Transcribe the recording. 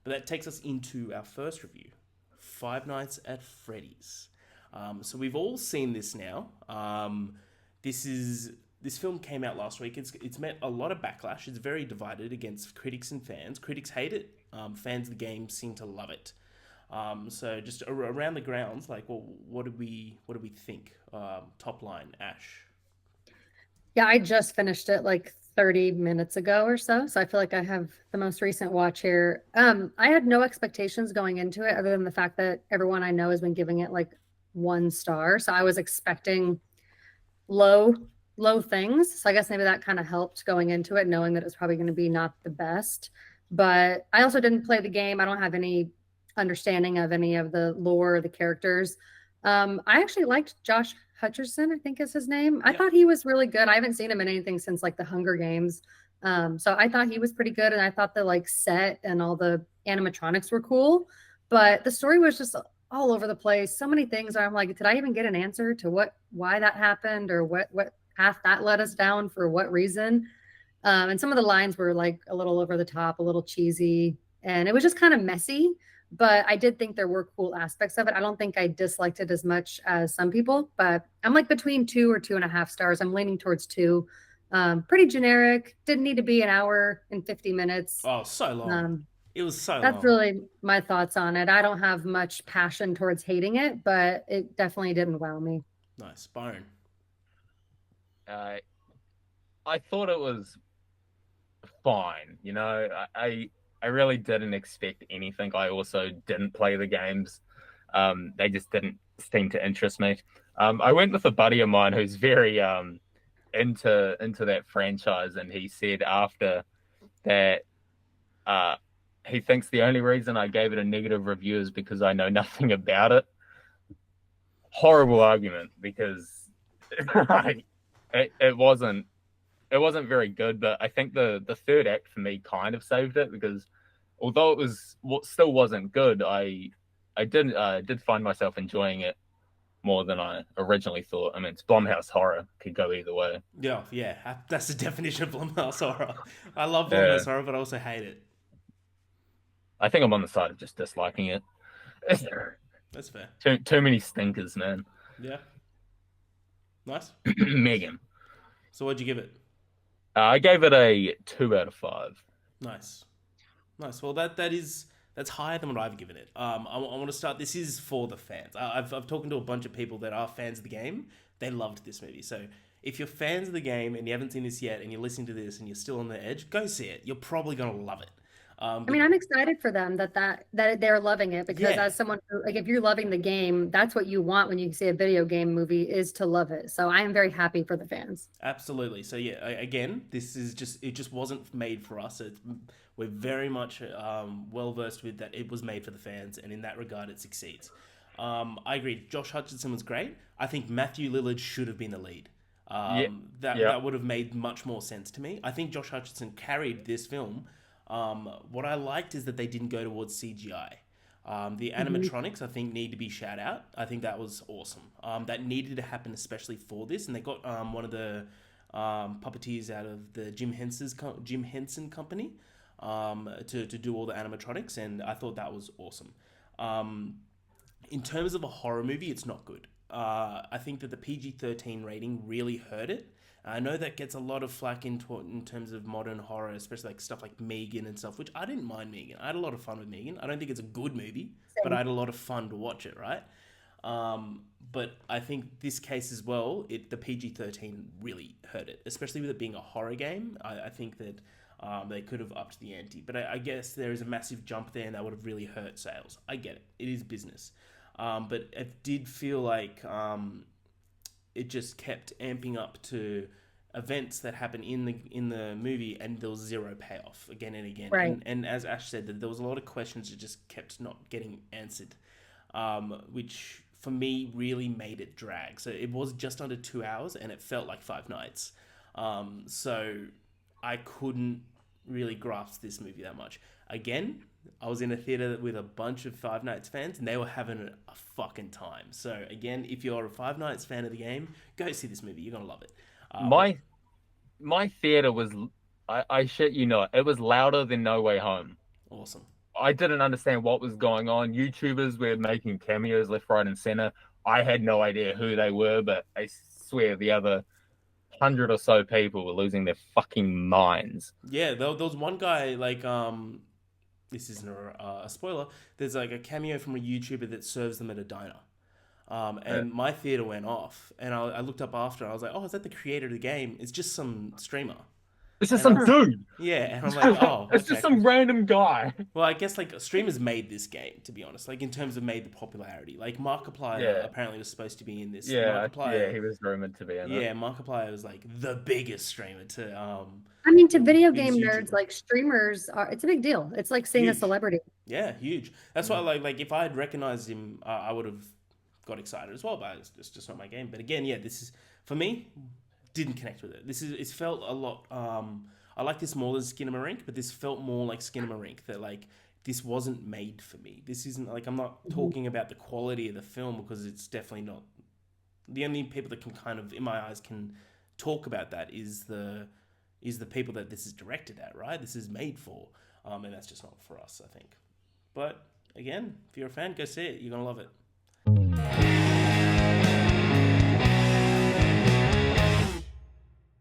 But that takes us into our first review, Five Nights at Freddy's. So we've all seen this now. This film came out last week. It's met a lot of backlash. It's very divided against critics and fans. Critics hate it. Fans of the game seem to love it. So just around the grounds, like, well, what do we think? Top line, Ash. Yeah, I just finished it like 30 minutes ago or so. So I feel like I have the most recent watch here. I had no expectations going into it other than the fact that everyone I know has been giving it like 1 star. So I was expecting low, low things. So I guess maybe that kind of helped going into it, knowing that it's probably going to be not the best. But I also didn't play the game. I don't have any understanding of any of the lore or the characters. I actually liked Josh Hutcherson, I think is his name. I Yep. thought he was really good. I haven't seen him in anything since like the Hunger Games. So I thought he was pretty good, and I thought the like set and all the animatronics were cool, but the story was just all over the place. So many things. I'm like, did I even get an answer to why that happened, or what path that led us down for what reason? And some of the lines were like a little over the top, a little cheesy, and it was just kind of messy. But I did think there were cool aspects of it. I don't think I disliked it as much as some people, but I'm like between 2 or 2.5 stars. I'm leaning towards two. Pretty generic. Didn't need to be an hour and 50 minutes. Oh, so long. Um, It was so that's long. really my thoughts on it. I don't have much passion towards hating it, but it definitely didn't wow me. Nice, Byron. Uh, I thought it was fine. I really didn't expect anything. I also didn't play the games. They just didn't seem to interest me. I went with a buddy of mine who's very into that franchise, and he said after that uh, he thinks the only reason I gave it a negative review is because I know nothing about it. Horrible argument because it wasn't very good, but I think the third act for me kind of saved it because although it was what still wasn't good, I did find myself enjoying it more than I originally thought. I mean, it's Blumhouse horror, could go either way. Yeah, yeah, that's the definition of Blumhouse horror. I love Yeah, Blumhouse horror, but I also hate it. I think I'm on the side of just disliking it. That's fair. Too many stinkers, man. Yeah, nice. Megan, So what'd you give it? I gave it a 2 out of 5. Nice, nice. Well, that's higher than what I've given it. I want to start. This is for the fans. I've talked to a bunch of people that are fans of the game. They loved this movie. So if you're fans of the game and you haven't seen this yet, and you're listening to this and you're still on the edge, go see it. You're probably gonna love it. I But mean, I'm excited for them that they're loving it because yeah, as someone who, like if you're loving the game, that's what you want when you see a video game movie is to love it. So I am very happy for the fans. absolutely. So yeah, again, this is just it just wasn't made for us. We're very much well versed with that. It was made for the fans, and in that regard, it succeeds. I agree. Josh Hutcherson was great. I think Matthew Lillard should have been the lead. Yeah, That yeah. that would have made much more sense to me. I think Josh Hutcherson carried this film. What I liked is that they didn't go towards CGI. The Mhm. animatronics, I think, need to be shout out. I think that was awesome. That needed to happen, especially for this, and they got one of the puppeteers out of the Jim Henson company to do all the animatronics, and I thought that was awesome. Um, in terms of a horror movie, it's not good. I think that the PG-13 rating really hurt it. I know that gets a lot of flack in terms of modern horror, especially like stuff like Megan and stuff, which I didn't mind Megan. I had a lot of fun with Megan. I don't think it's a good movie, but I Same. had a lot of fun to watch it, right? But I think this case as well, the PG-13 really hurt it, especially with it being a horror game. I think that they could have upped the ante, but I guess there is a massive jump there, and that would have really hurt sales. I get it; it is business, but it did feel like it just kept amping up to events that happen in the movie, and there was zero payoff again and again. Right. And as Ash said, that there was a lot of questions that just kept not getting answered, which for me really made it drag. So it was just under 2 hours, and it felt like 5 nights. So I couldn't really grasp this movie that much. Again, I was in a theater with a bunch of Five Nights fans, and they were having a fucking time. So again, if you're a Five Nights fan of the game, go see this movie. You're gonna love it. But My my theater was, I shit you not, it was louder than No Way Home. awesome. I didn't understand what was going on. YouTubers were making cameos left, right, and center. I had no idea who they were, but I swear the other 100 or so people were losing their fucking minds. Yeah, there was one guy like this isn't a spoiler. There's like a cameo from a YouTuber that serves them at a diner. And my theater went off, and I looked up after. And I was like, "Oh, is that the creator of the game? It's just some streamer." It's just And some dude. Yeah, and I'm like, "Oh, It's okay." just some random guy. Well, I guess like streamers made this game, to be honest. Like in terms of made the popularity. Like Markiplier Yeah. apparently was supposed to be in this. Yeah, Markiplier, he was rumored to be in it. yeah, Markiplier was like the biggest streamer to I mean, to video biggest game YouTuber. nerds, like streamers are, it's a big deal. It's like seeing a Huge. celebrity. Yeah, huge. That's why like if I had recognized him, I would have got excited as well. But it's just not my game. But again, yeah, this is for me didn't connect with it. It's felt a lot. I like this more than Skinamarink, but this felt more like Skinamarink. That like this wasn't made for me. This isn't like I'm not talking about the quality of the film because it's definitely not. The only people that can kind of, in my eyes, can talk about that is the people that this is directed at, right? This is made for, and that's just not for us, I think. But again, if you're a fan, go see it. You're gonna love it.